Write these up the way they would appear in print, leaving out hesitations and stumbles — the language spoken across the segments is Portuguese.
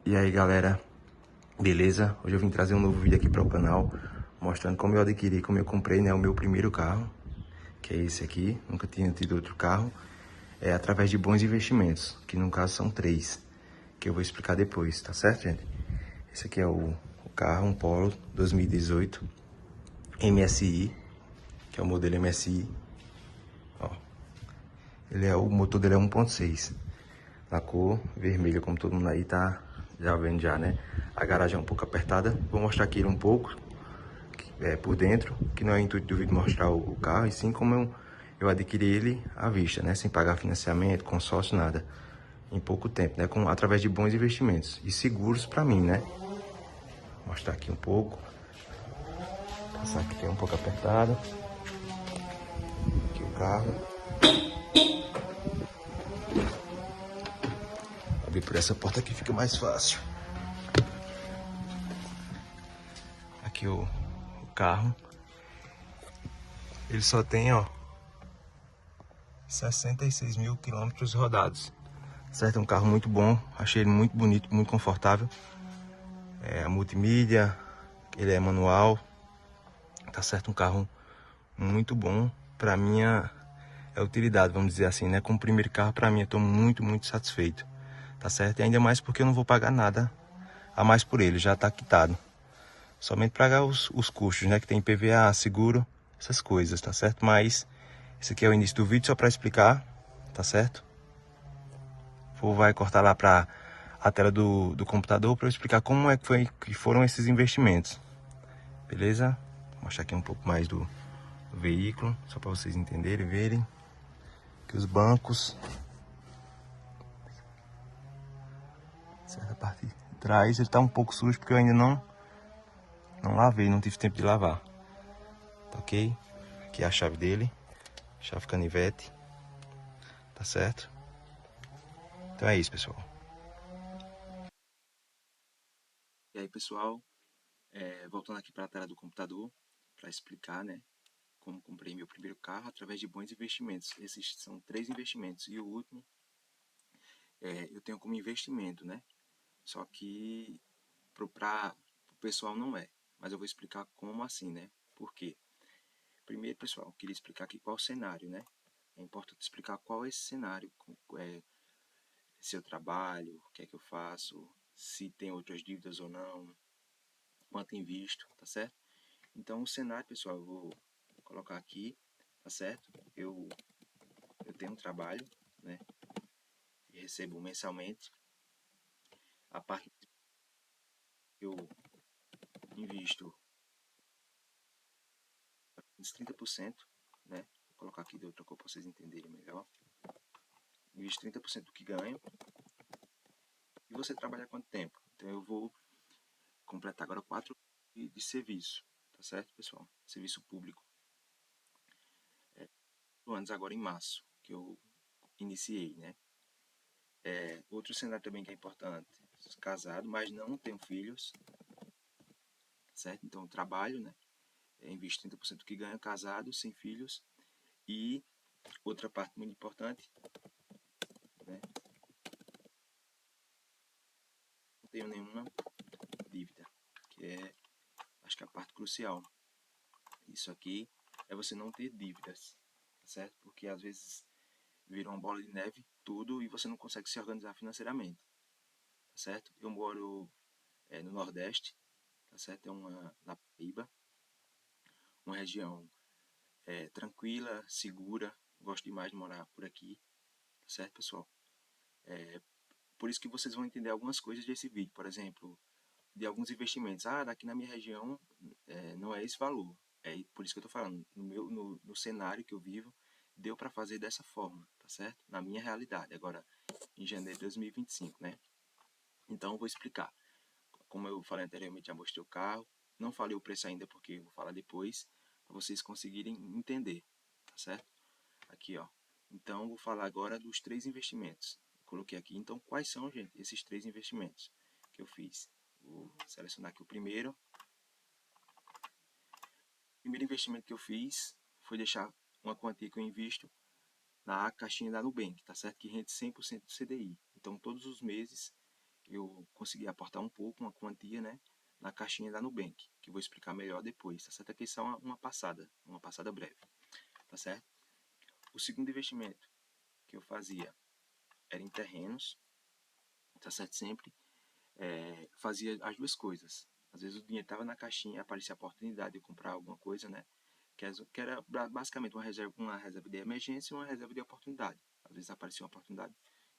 E aí galera, beleza? Hoje eu vim trazer um novo vídeo aqui para o canal, mostrando como eu adquiri, como eu comprei, né, o meu primeiro carro, que é esse aqui. Nunca tinha tido outro carro, através de bons investimentos, que no caso são 3, que eu vou explicar depois, tá certo, gente? Esse aqui é o carro, um Polo 2018 MSI, que é o modelo MSI. Ó, o motor dele é 1.6, na cor vermelha, como todo mundo aí tá já vendo já, né? A garagem é um pouco apertada, vou mostrar aqui ele um pouco por dentro, que não é o intuito do vídeo mostrar o carro, e sim como eu adquiri ele à vista, né? Sem pagar financiamento, consórcio, nada, em pouco tempo, né? Através de bons investimentos e seguros para mim, né? Vou mostrar aqui um pouco, passar aqui um pouco apertado, aqui o carro, abrir por essa porta aqui fica mais fácil. Aqui o carro, ele só tem, ó, 66 mil quilômetros rodados, certo? É um carro muito bom, achei ele muito bonito, muito confortável. A multimídia, ele é manual, tá certo? Um carro muito bom para minha utilidade, vamos dizer assim, né? Como primeiro carro, para mim, eu tô muito satisfeito, tá certo? E ainda mais porque eu não vou pagar nada a mais por ele, já tá quitado. Somente pagar os custos, né? Que tem PVA, seguro, essas coisas, tá certo? Mas esse aqui é o início do vídeo, só para explicar, tá certo? Vai cortar lá para a tela do computador para eu explicar como é que foram esses investimentos, beleza? Vou mostrar aqui um pouco mais do veículo, só para vocês entenderem, verem que os bancos, certa parte de trás, ele tá um pouco sujo porque eu ainda não lavei, não tive tempo de lavar, tá ok? Aqui é a chave dele, chave canivete, tá certo? Então é isso, pessoal. E aí, pessoal, voltando aqui para a tela do computador para explicar, né, como comprei meu primeiro carro através de bons investimentos. Esses são 3 investimentos e o último eu tenho como investimento, né? Só que para o pessoal não é. Mas eu vou explicar como assim, né? Por quê? Primeiro, pessoal, eu queria explicar aqui qual o cenário, né? É importante explicar qual é esse cenário, se eu trabalho, o que é que eu faço, se tem outras dívidas ou não, quanto invisto, tá certo? Então, o cenário, pessoal, eu vou colocar aqui, tá certo? Eu tenho um trabalho, né? E recebo mensalmente. A parte que eu invisto uns 30%, né? Vou colocar aqui de outra cor para vocês entenderem melhor. Invisto 30% do que ganho. E você trabalha quanto tempo? Então eu vou completar agora 4 de serviço, tá certo, pessoal? Serviço público. 4 anos agora em março, que eu iniciei, né? Outro cenário também que é importante, casado, mas não tenho filhos, certo? Então eu trabalho, né? Invisto 30% do que ganho, casado, sem filhos. E outra parte muito importante, né? Não tenho nenhuma dívida, que é, acho que a parte crucial. Isso aqui é você não ter dívidas, certo? Porque às vezes vira uma bola de neve tudo e você não consegue se organizar financeiramente, certo? Eu moro no Nordeste, tá certo? Na Paraíba, uma região tranquila, segura. Gosto demais de morar por aqui, tá certo, pessoal? Por isso que vocês vão entender algumas coisas desse vídeo, por exemplo, de alguns investimentos. Daqui na minha região não é esse valor. É por isso que eu estou falando. No cenário que eu vivo, deu para fazer dessa forma, tá certo? Na minha realidade. Agora, em janeiro de 2025, né? Então, eu vou explicar. Como eu falei anteriormente, já mostrei o carro. Não falei o preço ainda porque eu vou falar depois, para vocês conseguirem entender, tá certo? Aqui, ó. Então, vou falar agora dos 3 investimentos. Coloquei aqui. Então, quais são, gente, esses 3 investimentos que eu fiz? Vou selecionar aqui o primeiro. O primeiro investimento que eu fiz foi deixar uma quantia que eu invisto na caixinha da Nubank, tá certo? Que rende 100% do CDI. Então, todos os meses eu consegui aportar um pouco, uma quantia, né, na caixinha da Nubank, que eu vou explicar melhor depois, tá certo? Aqui é só uma passada breve, tá certo? O segundo investimento que eu fazia era em terrenos, tá certo? Sempre fazia as duas coisas. Às vezes o dinheiro estava na caixinha, aparecia a oportunidade de comprar alguma coisa, né? Que era basicamente uma reserva de emergência e uma reserva de oportunidade. Às vezes aparecia uma oportunidade,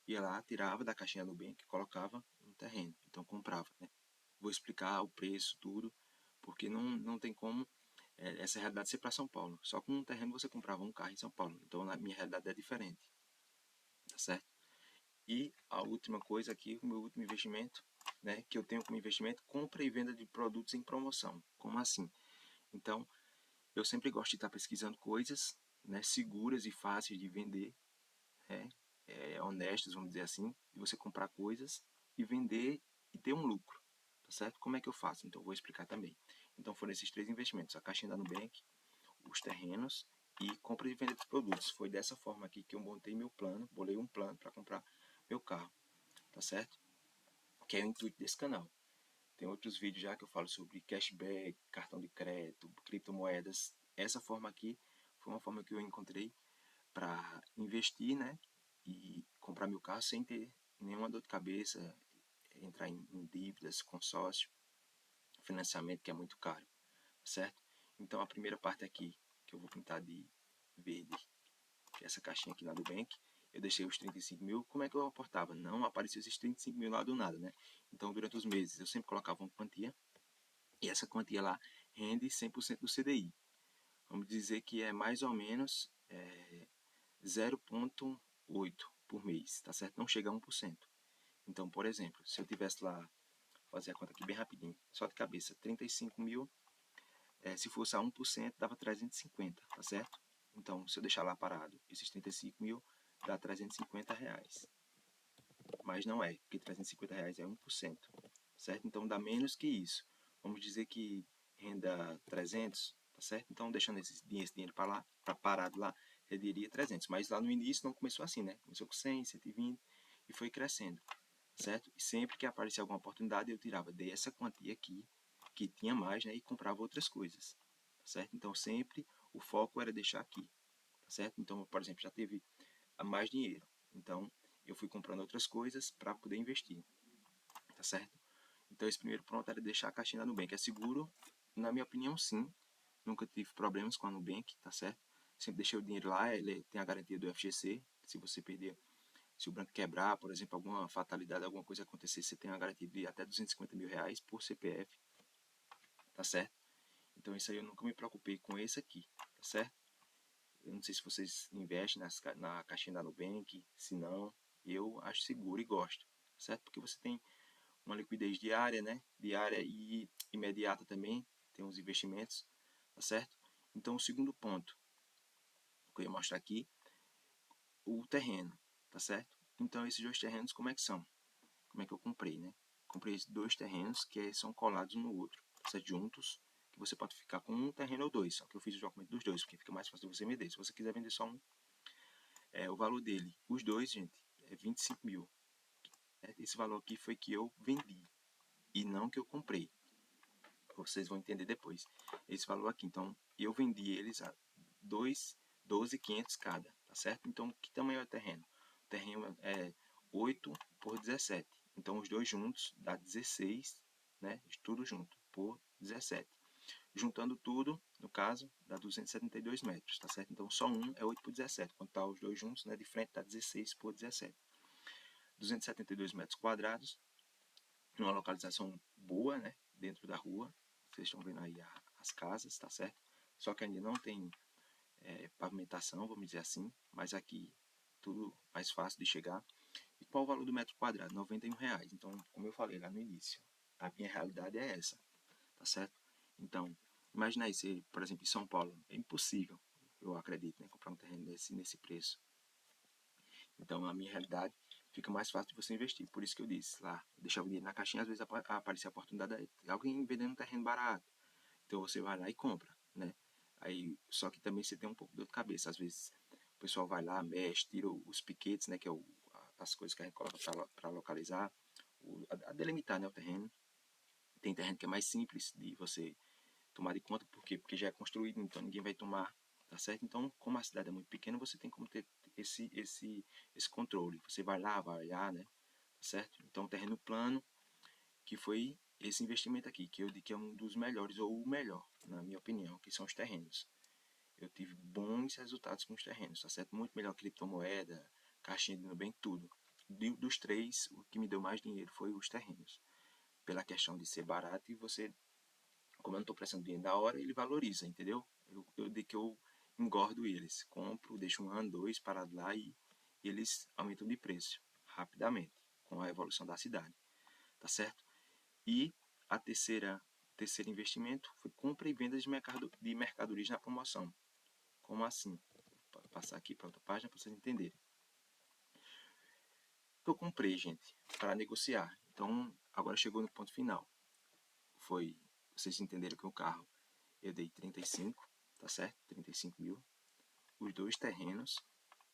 ia lá, tirava da caixinha do bem, que colocava no terreno, então comprava, né? Vou explicar o preço, tudo, porque não tem como essa realidade ser para São Paulo. Só com um terreno você comprava um carro em São Paulo, então na minha realidade é diferente, tá certo? E a última coisa aqui, o meu último investimento, né, que eu tenho como investimento, compra e venda de produtos em promoção. Como assim? Então, eu sempre gosto de estar pesquisando coisas, né, seguras e fáceis de vender, né, honestas, vamos dizer assim, de você comprar coisas e vender e ter um lucro, tá certo? Como é que eu faço? Então, eu vou explicar também. Então, foram esses três investimentos, a caixinha da Nubank, os terrenos e compra e venda de produtos. Foi dessa forma aqui que eu montei meu plano, bolei um plano para comprar meu carro, tá certo? Que é o intuito desse canal. Tem outros vídeos já que eu falo sobre cashback, cartão de crédito, criptomoedas. Essa forma aqui foi uma forma que eu encontrei para investir, né? E comprar meu carro sem ter nenhuma dor de cabeça, entrar em dívidas, consórcio, financiamento que é muito caro, certo? Então a primeira parte aqui, que eu vou pintar de verde, que é essa caixinha aqui na do Nubank, eu deixei os 35 mil. Como é que eu aportava? Não apareceu esses 35 mil lá do nada, né? Então durante os meses eu sempre colocava uma quantia, e essa quantia lá rende 100% do CDI. Vamos dizer que é mais ou menos 0,8 por mês, tá certo? Não chega a 1%. Então, por exemplo, se eu tivesse lá, vou fazer a conta aqui bem rapidinho, só de cabeça, 35 mil, se fosse a 1%, dava 350, tá certo? Então, se eu deixar lá parado, esses 35 mil dá 350 reais. Mas não é, porque 350 reais é 1%, certo? Então, dá menos que isso. Vamos dizer que renda 300, tá certo? Então, deixando esse dinheiro para lá, para parado lá, renderia 300. Mas lá no início não começou assim, né? Começou com 100, 120 e foi crescendo, certo? E sempre que aparecia alguma oportunidade, eu tirava dessa quantia aqui, que tinha mais, né? E comprava outras coisas, tá certo? Então, sempre o foco era deixar aqui, tá certo? Então, por exemplo, já teve mais dinheiro. Então, eu fui comprando outras coisas para poder investir, tá certo? Então, esse primeiro ponto era deixar a caixinha da Nubank. É seguro? Na minha opinião, sim. Nunca tive problemas com a Nubank, tá certo? Sempre deixei o dinheiro lá, ele tem a garantia do FGC. Se você perder, se o banco quebrar, por exemplo, alguma fatalidade, alguma coisa acontecer, você tem a garantia de até 250 mil reais por CPF, tá certo? Então, isso aí eu nunca me preocupei com esse aqui, tá certo? Eu não sei se vocês investem na caixinha da Nubank, se não, eu acho seguro e gosto, certo? Porque você tem uma liquidez diária, né? Diária e imediata também, tem os investimentos, tá certo? Então, o segundo ponto que eu ia mostrar aqui, o terreno, tá certo? Então, esses dois terrenos, como é que são? Como é que eu comprei, né? Comprei esses dois terrenos que são colados um no outro, tá certo? Juntos, que você pode ficar com um terreno ou dois, só que eu fiz o documento dos dois, porque fica mais fácil de você vender. Se você quiser vender só um, o valor dele, os dois, gente, é 25 mil. Esse valor aqui foi que eu vendi, e não que eu comprei. Vocês vão entender depois. Esse valor aqui, então, eu vendi eles a 12.500 cada, tá certo? Então, que tamanho é o terreno? O terreno é 8 por 17. Então, os dois juntos dá 16, né? Tudo junto, por 17. Juntando tudo, no caso, dá 272 metros, tá certo? Então, só um é 8 por 17. Quando tá os dois juntos, né, de frente, dá 16 por 17. 272 metros quadrados, numa localização boa, né, dentro da rua. Vocês estão vendo aí as casas, tá certo? Só que ainda não tem pavimentação, vamos dizer assim, mas aqui tudo mais fácil de chegar. E qual o valor do metro quadrado? R$ 91. Então, como eu falei lá no início, a minha realidade é essa, tá certo? Então, imagina aí, se, por exemplo, em São Paulo, é impossível, eu acredito, né, comprar um terreno nesse preço. Então, a minha realidade fica mais fácil de você investir. Por isso que eu disse lá, deixar o dinheiro na caixinha, às vezes aparece a oportunidade de alguém vendendo um terreno barato. Então, você vai lá e compra, né? Aí, só que também você tem um pouco de dor de cabeça. Às vezes, o pessoal vai lá, mexe, tira os piquetes, né? Que é as coisas que a gente coloca para localizar, a delimitar, né, o terreno. Tem terreno que é mais simples de você tomar de conta, por quê? Porque já é construído, então ninguém vai tomar, tá certo? Então, como a cidade é muito pequena, você tem como ter esse controle. Você vai lá, né, tá certo? Então, terreno plano, que foi esse investimento aqui, que eu digo que é um dos melhores, ou o melhor, na minha opinião, que são os terrenos. Eu tive bons resultados com os terrenos, tá certo? Muito melhor que criptomoeda, caixinha de Nubank, tudo. Dos três, o que me deu mais dinheiro foi os terrenos. Pela questão de ser barato e você, como eu não estou prestando dinheiro da hora, ele valoriza, entendeu? Eu digo que eu engordo eles. Compro, deixo um ano, dois parado lá e eles aumentam de preço rapidamente com a evolução da cidade, tá certo? E a terceiro investimento foi compra e venda de mercadorias na promoção. Como assim? Vou passar aqui para outra página para vocês entenderem. Eu comprei, gente, para negociar. Então, agora chegou no ponto final. Foi, vocês entenderam que o carro eu dei 35, tá certo? 35 mil. Os dois terrenos,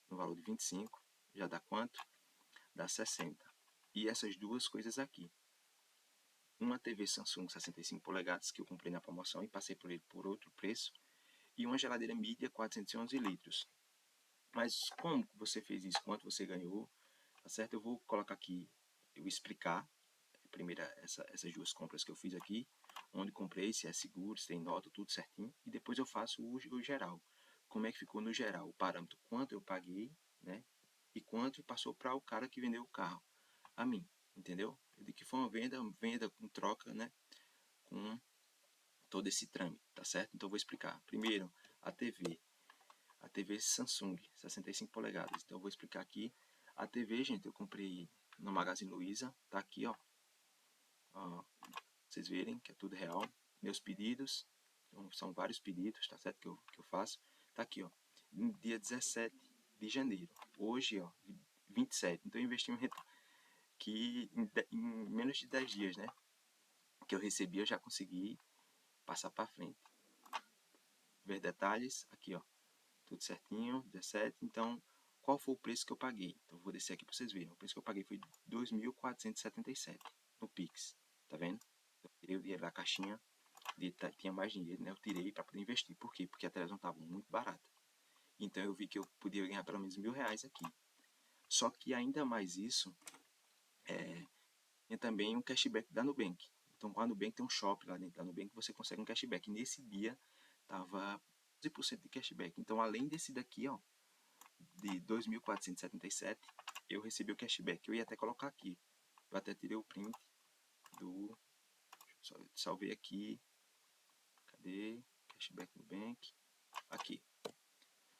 no valor de 25, já dá quanto? Dá 60. E essas duas coisas aqui. Uma TV Samsung 65 polegadas, que eu comprei na promoção e passei por ele por outro preço. E uma geladeira Mídia 411 litros. Mas como você fez isso? Quanto você ganhou? Tá certo? Eu vou colocar aqui, eu explicar primeiro essas duas compras que eu fiz aqui, onde comprei, se é seguro, se tem nota, tudo certinho, e depois eu faço o geral. Como é que ficou no geral? O parâmetro, quanto eu paguei, né? E quanto passou para o cara que vendeu o carro a mim, entendeu? De que foi uma venda com troca, né? Com todo esse trâmite, tá certo? Então eu vou explicar. Primeiro, a TV Samsung, 65 polegadas. Então eu vou explicar aqui. A TV, gente, eu comprei no Magazine Luiza, tá aqui, ó. Vocês verem que é tudo real. Meus pedidos, então, são vários pedidos, tá certo? Que eu faço. Tá aqui, ó. No dia 17 de janeiro. Hoje, ó, 27. Então, investimento que em menos de 10 dias, né? Que eu recebi, eu já consegui passar para frente. Ver detalhes, aqui, ó. Tudo certinho, 17. Então, qual foi o preço que eu paguei? Então, vou descer aqui para vocês verem. O preço que eu paguei foi 2.477 no Pix. Tá vendo? Eu tirei o dinheiro da caixinha, tinha mais dinheiro, né? Eu tirei para poder investir. Por quê? Porque a televisão estava muito barata. Então eu vi que eu podia ganhar pelo menos R$ 1.000 aqui. Só que ainda mais isso, tem também um cashback da Nubank. Então a Nubank tem um shopping lá dentro da Nubank que você consegue um cashback. E nesse dia tava 12% de cashback. Então além desse daqui, ó, de 2.477, eu recebi o cashback. Eu ia até colocar aqui. Eu até tirei o print do... Salvei aqui. Cadê? Cashback Nubank. Aqui.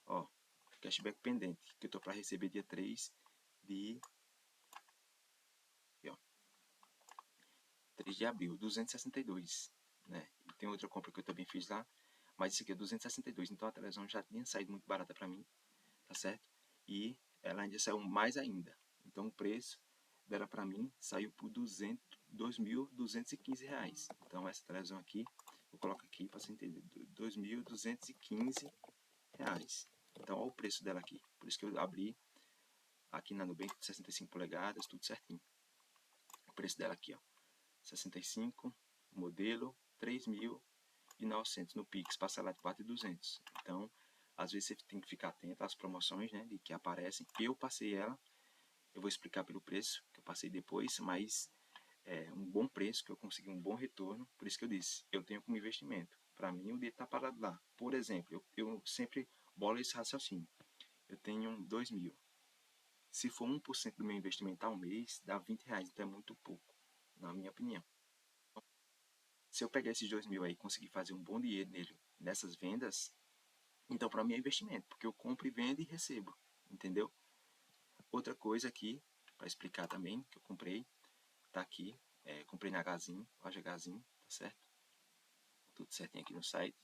Ó, cashback pendente, que eu tô para receber dia 3 de... Aqui, ó, 3 de abril, 262, né? E tem outra compra que eu também fiz lá, mas isso aqui é 262, então a televisão já tinha saído muito barata para mim, tá certo? E ela ainda saiu mais ainda. Então o preço dela para mim saiu por R$ 2.215. Então essa televisão aqui, vou colocar aqui para você entender, R$ 2.215. Então olha o preço dela aqui. Por isso que eu abri aqui na Nubank, 65 polegadas, tudo certinho. O preço dela aqui, ó, 65, modelo 3.900 no Pix, parcelado de 4.200. Então, às vezes você tem que ficar atento às promoções, né, de que aparecem. Eu passei ela, eu vou explicar pelo preço que eu passei depois, mas é um bom preço, que eu consegui um bom retorno. Por isso que eu disse, eu tenho como investimento. Para mim, o dinheiro está parado lá. Por exemplo, eu sempre bolo esse raciocínio. Eu tenho 2.000. Se for 1% do meu investimento ao mês, dá R$ 20, então é muito pouco, na minha opinião. Se eu pegar esses 2.000 aí e conseguir fazer um bom dinheiro nele, nessas vendas, então para mim é investimento, porque eu compro e vendo e recebo, entendeu? Outra coisa aqui, para explicar também, que eu comprei, tá aqui, comprei na Gazin, loja Gazin, tá certo? Tudo certinho aqui no site.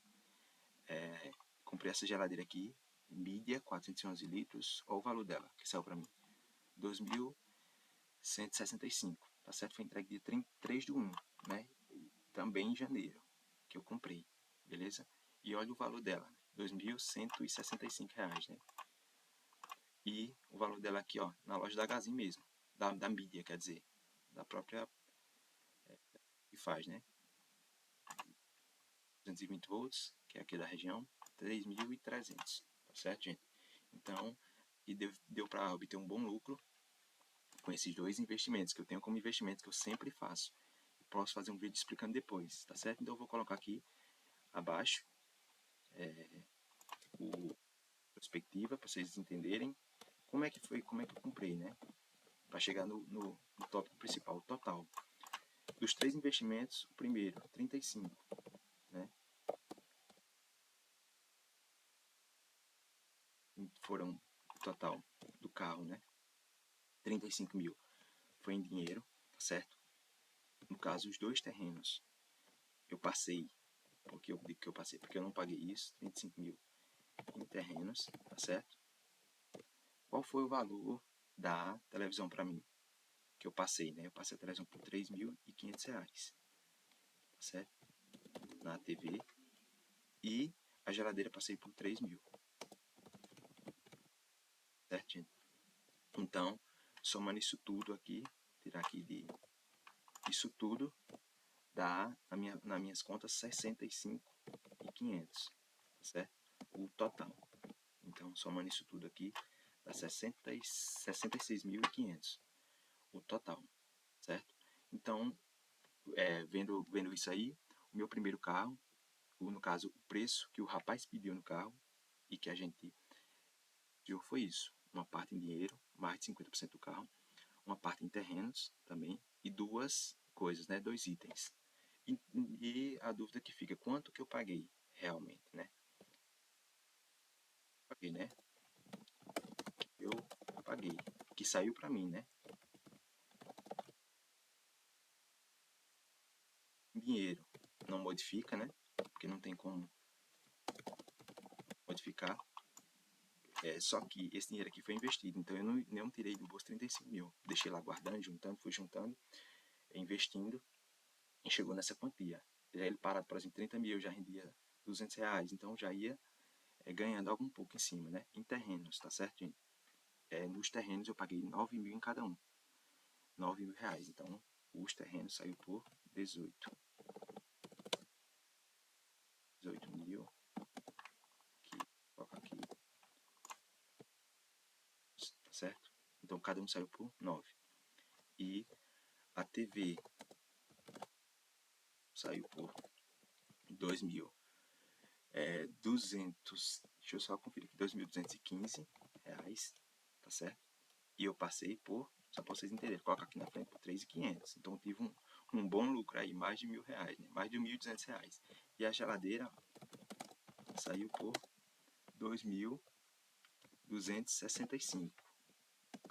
Comprei essa geladeira aqui, Mídia, 411 litros, olha o valor dela, que saiu para mim, 2.165, tá certo? Foi entregue dia 3 de 1, né? Também em janeiro, que eu comprei, beleza? E olha o valor dela, R$ 2.165, né? E o valor dela aqui, ó, na loja da Gazin mesmo, da mídia, quer dizer, da própria que faz, né? 220 volts, que é aqui da região, 3.300, tá certo, gente? Então, e deu para obter um bom lucro com esses dois investimentos que eu tenho como investimentos que eu sempre faço. Posso fazer um vídeo explicando depois, tá certo? Então eu vou colocar aqui abaixo o perspectiva para vocês entenderem como é que foi, como é que eu comprei, né? Para chegar no tópico principal, o total. Dos três investimentos, o primeiro, 35, né? Foram o total do carro, né? 35 mil foi em dinheiro, tá certo? No caso, os dois terrenos, eu passei, porque eu digo que eu passei, porque eu não paguei isso, 35 mil em terrenos, tá certo? Qual foi o valor da televisão para mim? Que eu passei, né? Eu passei a televisão por R$3.500, tá certo? Na TV. E a geladeira passei por 3.000, certo, gente? Então, somando isso tudo aqui, tirar aqui de isso tudo, dá nas minhas contas 65.500, tá certo? O total. Então, somando isso tudo aqui, dá 66.500 o total, certo? Então, vendo isso aí, o meu primeiro carro, no caso, o preço que o rapaz pediu no carro e que a gente viu foi isso. Uma parte em dinheiro, mais de 50% do carro, uma parte em terrenos também, e duas coisas, né? Dois itens. E a dúvida que fica, quanto que eu paguei realmente, né? Paguei, né? Eu paguei, que saiu para mim, né? Dinheiro não modifica, né? Porque não tem como modificar. Só que esse dinheiro aqui foi investido, então eu não tirei do bolso 35 mil. Deixei lá guardando, juntando, fui juntando, investindo e chegou nessa quantia. Já ele parado, por exemplo, 30 mil, eu já rendia R$200, então já ia ganhando algum pouco em cima, né? Em terrenos, tá certo, gente? Nos terrenos eu paguei 9 mil em cada um. 9 mil reais. Então, os terrenos saiu por 18. 18 mil. Aqui, coloca aqui. Tá certo? Então, cada um saiu por 9. E a TV saiu por 2 mil. 200. Deixa eu só conferir aqui. 2.215 reais. Tá certo? E eu passei por, só para vocês entenderem, coloca aqui na frente por 3.500. Então eu tive um bom lucro aí, mais de R$1.000, né? Mais de R$1.200. E a geladeira saiu por 2.265.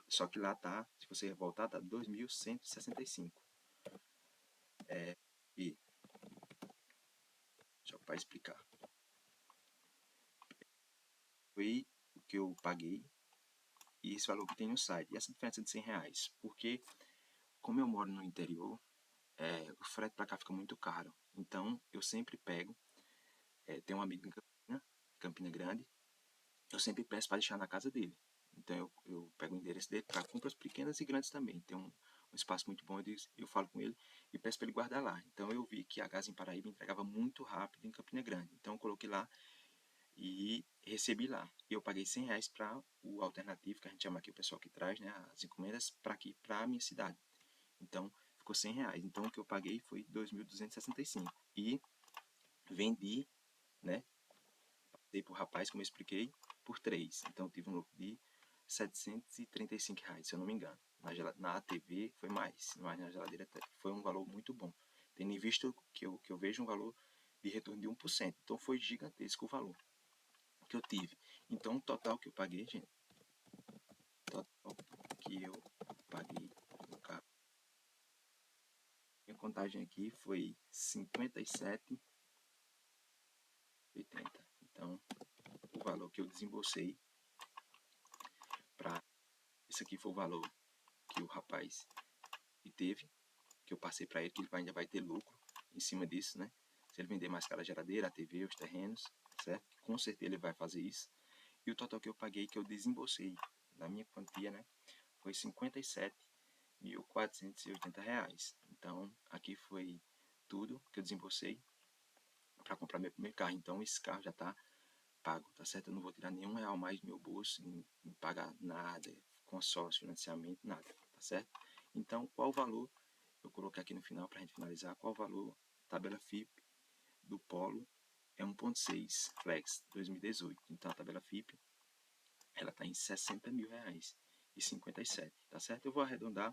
Só que lá tá, se você voltar, tá 2.165. E só para explicar. Foi o que eu paguei e esse valor que tem no site. E essa diferença de R$100, porque como eu moro no interior, o frete para cá fica muito caro. Então eu sempre pego, tem um amigo em Campina Grande, eu sempre peço para deixar na casa dele. Então eu pego o endereço dele para compras pequenas e grandes também. Tem um espaço muito bom, eu falo com ele e peço para ele guardar lá. Então eu vi que a Gás em Paraíba entregava muito rápido em Campina Grande. Então eu coloquei lá e recebi lá. E eu paguei R$100 para o alternativo, que a gente chama aqui o pessoal que traz, né, as encomendas para aqui, para a minha cidade. Então ficou R$100. Então o que eu paguei foi 2.265. E vendi, né? Dei pro rapaz, como eu expliquei, por 3. Então eu tive um lucro de R$735, se eu não me engano. Na TV foi mais, mas na geladeira foi um valor muito bom. Tendo em vista que eu vejo um valor de retorno de 1%. Então foi gigantesco o valor que eu tive. Então o total que eu paguei, gente, total que eu paguei no carro, minha contagem aqui foi 57,80. Então o valor que eu desembolsei para esse aqui foi o valor que o rapaz teve, que eu passei para ele, que ele ainda vai ter lucro em cima disso, né? Se ele vender mais caro a geladeira, a TV, os terrenos, certo? Com certeza ele vai fazer isso. E o total que eu paguei, que eu desembolsei na minha quantia, né? Foi 57 R$ 1.480. Então, aqui foi tudo que eu desembolsei para comprar meu primeiro carro. Então, esse carro já está pago, tá certo? Eu não vou tirar nenhum real mais do meu bolso, em pagar nada, consórcio, financiamento, nada, tá certo? Então, qual o valor? Eu coloquei aqui no final para a gente finalizar. Qual o valor? Tabela FIP do Polo é 1.6 Flex 2018. Então, a tabela FIP ela está em R$ 60.000,57, tá certo? Eu vou arredondar,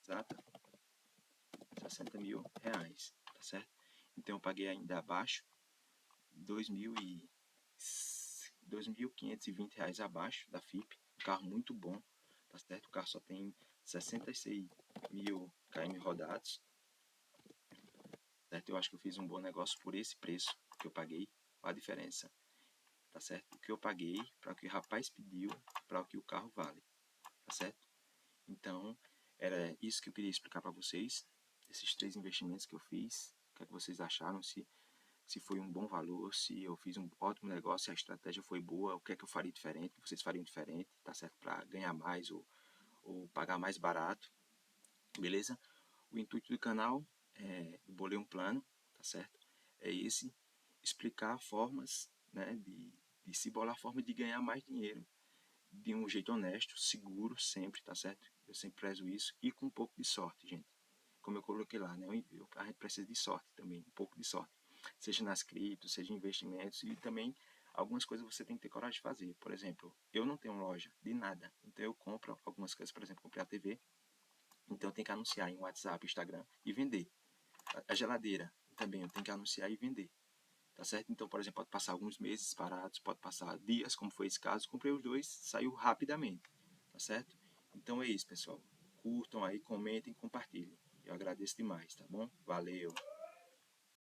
exata, R$ 60.000, tá certo? Então eu paguei ainda abaixo, R$ 2.520 abaixo da FIP, um carro muito bom, tá certo? O carro só tem 66.000 km rodados, certo? Eu acho que eu fiz um bom negócio por esse preço que eu paguei, a diferença, tá certo? O que eu paguei para o que o rapaz pediu, para o que o carro vale, tá certo? Então, era isso que eu queria explicar para vocês, esses 3 investimentos que eu fiz, o que é que vocês acharam, se foi um bom valor, se eu fiz um ótimo negócio, se a estratégia foi boa, o que é que eu faria diferente, o que vocês fariam diferente, tá certo? Para ganhar mais ou pagar mais barato, beleza? O intuito do canal eu bolei um plano, tá certo? É esse, explicar formas, né, de se bolar forma de ganhar mais dinheiro, de um jeito honesto, seguro, sempre, tá certo? Eu sempre prezo isso, e com um pouco de sorte, gente. Como eu coloquei lá, né? A gente precisa de sorte também, um pouco de sorte. Seja nas criptos, seja em investimentos, e também algumas coisas você tem que ter coragem de fazer. Por exemplo, eu não tenho loja de nada, então eu compro algumas coisas, por exemplo, comprei a TV, então eu tenho que anunciar em WhatsApp, Instagram e vender. A geladeira também eu tenho que anunciar e vender. Tá certo? Então, por exemplo, pode passar alguns meses parados, pode passar dias, como foi esse caso. Comprei os dois, saiu rapidamente. Tá certo? Então é isso, pessoal. Curtam aí, comentem, compartilhem. Eu agradeço demais, tá bom? Valeu!